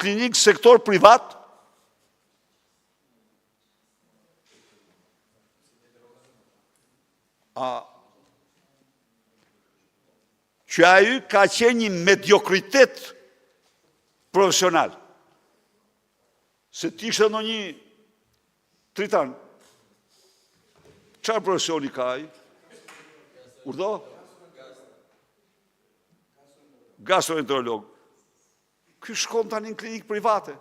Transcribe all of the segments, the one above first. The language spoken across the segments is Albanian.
klinik sektor privat, që ajo ka qenë një mediokritet profesional. Se t'ishte në një tritan. Qarë profesioni ka ajo? Urdo? Gastroenterolog. Ky shkon tani në klinikë private.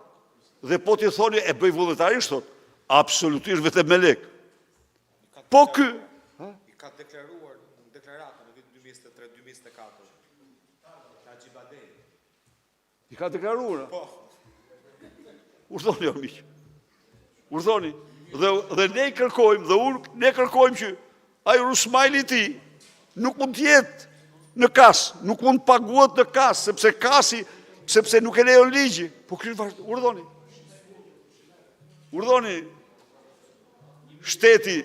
Dhe po t'i thoni e bëj vullnetarisht, thot, absolutisht vetëm me lek. Po ky i ka deklaruar në deklaratën në vitin 2023-2024. Haxhi Badej. I ka deklaruar. Po. Urdhoni o miq. Urdhoni. Dhe ne i kërkojmë, dhe ne kërkojmë që ai Rusmajli ti nuk mund të jetë në kas, nuk mund të paguhet në kas, sepse nuk e lejon ligji. Po ky urdhoni. Urdhoni. Shteti,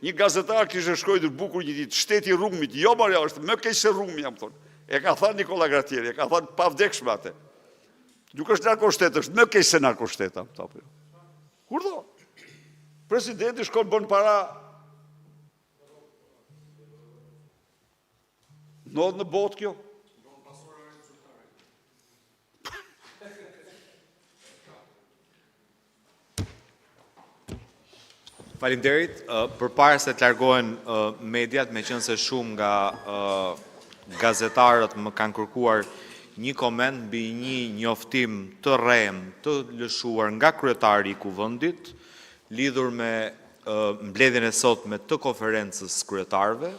një gazetar kishte shkruar bukur një ditë, shteti i rrugmit, jo marja, është më keq se rrugmi, jam thonë. E ka thënë Nikola Gratieri, e ka thënë pa vdekshme atë. Nuk është narkoshtet, është më keq se narkoshteta. Urdhon. Presidenti shkon bën para në botë kjo. Faleminderit. Përpara se të largohen mediat, me qenë se shumë nga gazetarët më kanë kërkuar një koment mbi një njoftim të rrem të lëshuar nga kryetari i Kuvendit lidhur me mbledhjen e sotme të konferencës kryetarëve.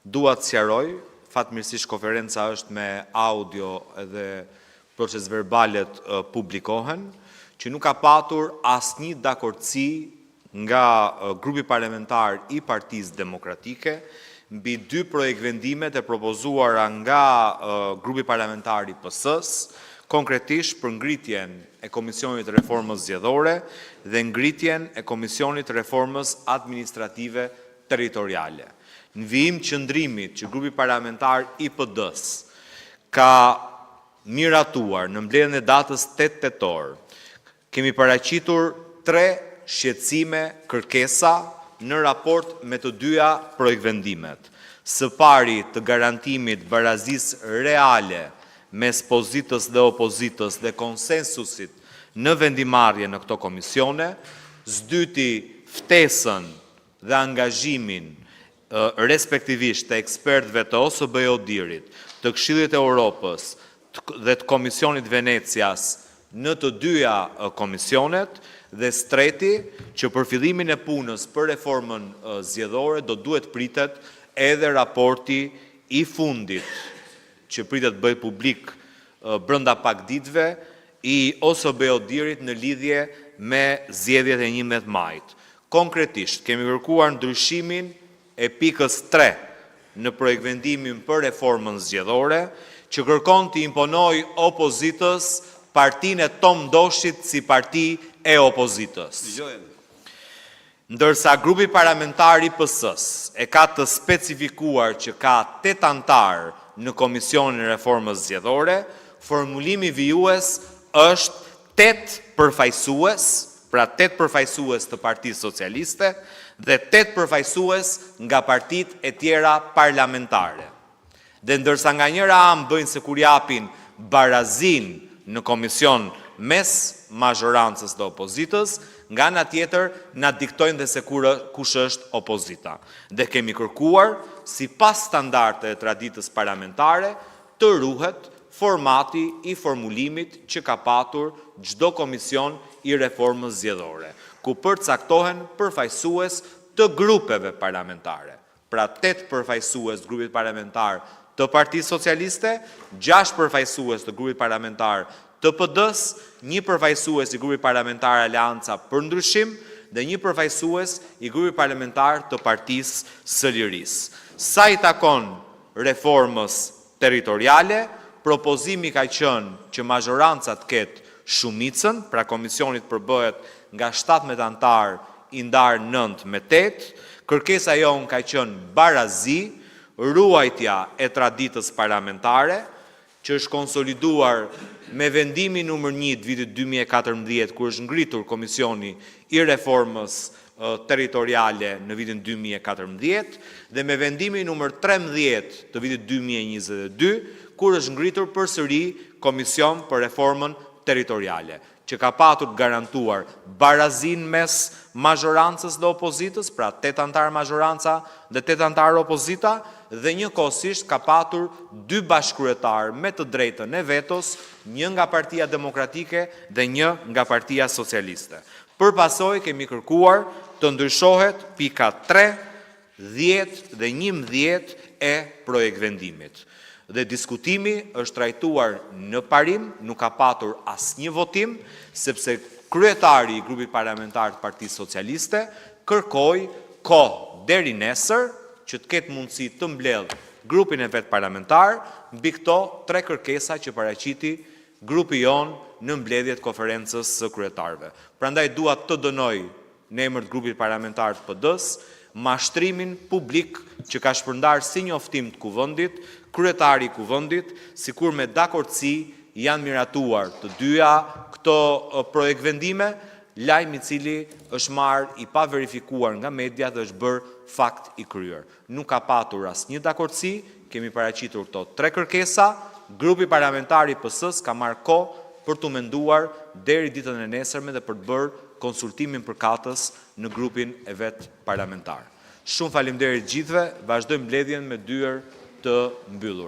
Dua të sqaroj, fatmirësisht konferenca është me audio edhe proces verbalet publikohen, që nuk ka patur asnjë dakordsi nga grupi parlamentar i Partisë Demokratike mbi dy projekt vendimet e propozuara nga grupi parlamentar i PS-s, konkretisht për ngritjen e Komisionit të Reformës Zgjedhore dhe ngritjen e Komisionit të Reformës Administrative Territoriale. Në vijim qëndrimit që grupi parlamentar i PD-s ka miratuar në mbledhjen e datës 8 tetor, kemi paraqitur 3 shqetësime, kërkesa në raport me të dyja projekt vendimet. Së pari të garantimit barazisë reale mes pozitës dhe opozitës dhe konsensusit në vendimarrje në këto komisione, së dyti ftesën dhe angazhimin respektivisht të ekspertëve të OSBE-ODIR-it, të Këshillit të Europës dhe të Komisionit Venecias në të dyja komisionet, dhe së treti që për fillimin e punës për reformën zgjedhore do duhet pritet edhe raporti i fundit që pritet bëjë publik brenda pak ditëve i OSBE-ODIR-it në lidhje me zgjedhjet e 11 majit. Konkretisht, kemi kërkuar ndryshimin e pikës 3 në projekt vendimin për reformën zgjedhore, që kërkon të imponoj opozitës partinë e Tom Ndoshit si parti e opozitës. Ndërsa grupi parlamentar i PS-s e ka të specifikuar që ka 8 antar në Komisionin e Reformës Zgjedhore, formulimi vijues është 8 përfaqësues, pra 8 përfaqësues të Partisë Socialiste dhe 8 përfaqësues nga partitë e tjera parlamentare. Dhe ndërsa nga njëra anë bëjnë se kur japin barazin në komision mes mazhorancës dhe opozitës, nga ana tjetër na diktojnë dhe se kush është opozita. Dhe kemi kërkuar, sipas standardeve të traditës parlamentare, të ruhet formati i formulimit që ka patur çdo komision i reformës zgjedhore, ku përcaktohen përfaqësues të grupeve parlamentare. Pra 8 përfaqësues të grupit parlamentar të Partisë Socialiste, 6 përfaqësues të grupit parlamentar të PD-s, 1 përfaqësues i grupit parlamentar Aleanca për Ndryshim dhe 1 përfaqësues i grupit parlamentar të Partisë së Lirisë. Sa i takon reformës territoriale, propozimi ka qenë që mazhoranca të ketë shumicën, pra komisionit përbëhet nga 17 antar i ndarë 9 me 8, kërkesa jonë ka qenë barazi, ruajtja e traditës parlamentare, që është konsoliduar me vendimin numër 1 të vitit 2014, kur është ngritur Komisioni i Reformës Territoriale në vitin 2014, dhe me vendimin numër 13 të vitit 2022, kur është ngritur përsëri Komision për Reformën Territoriale, që ka patur të garantuar barazin mes mazhorancës dhe opozitës, pra 8 antarë mazhoranca dhe 8 antarë opozita, dhe njëkohësisht ka patur 2 bashkëkryetarë me të drejtën e vetos, një nga Partia Demokratike dhe një nga Partia Socialiste. Për pasojë kemi kërkuar të ndryshohet pika 3, 10 dhe 11 e projekt vendimit. Dhe diskutimi është trajtuar në parim, nuk ka patur asnjë votim, sepse kryetari i grupit parlamentar të Partisë Socialiste kërkoi kohë deri nesër që të ketë mundësi të mbledh grupin e vet parlamentar mbi këto 3 kërkesa që paraqiti grupi jon në mbledhjet konferencës së kryetarëve. Prandaj dua të dënoj në emër të grupit parlamentar të PD-s mashtrimin publik që ka shpërndar si njoftim të kuvendit, kryetari i kuvendit, sikur me dakordsi janë miratuar të dyja këto projekt vendime, lajm i cili është marrë i pa verifikuar nga media dhe është bërë fakt i kryer. Nuk ka patur asnjë dakordsi, kemi paraqitur këto 3 kërkesa, grupi parlamentar i PS-s ka marrë kohë për të menduar deri ditën e nesërme dhe për të bërë konsultimin përkatës në grupin e vet parlamentar. Shumë faleminderit gjithëve, vazhdojmë mbledhjen me dyer të mbyllur.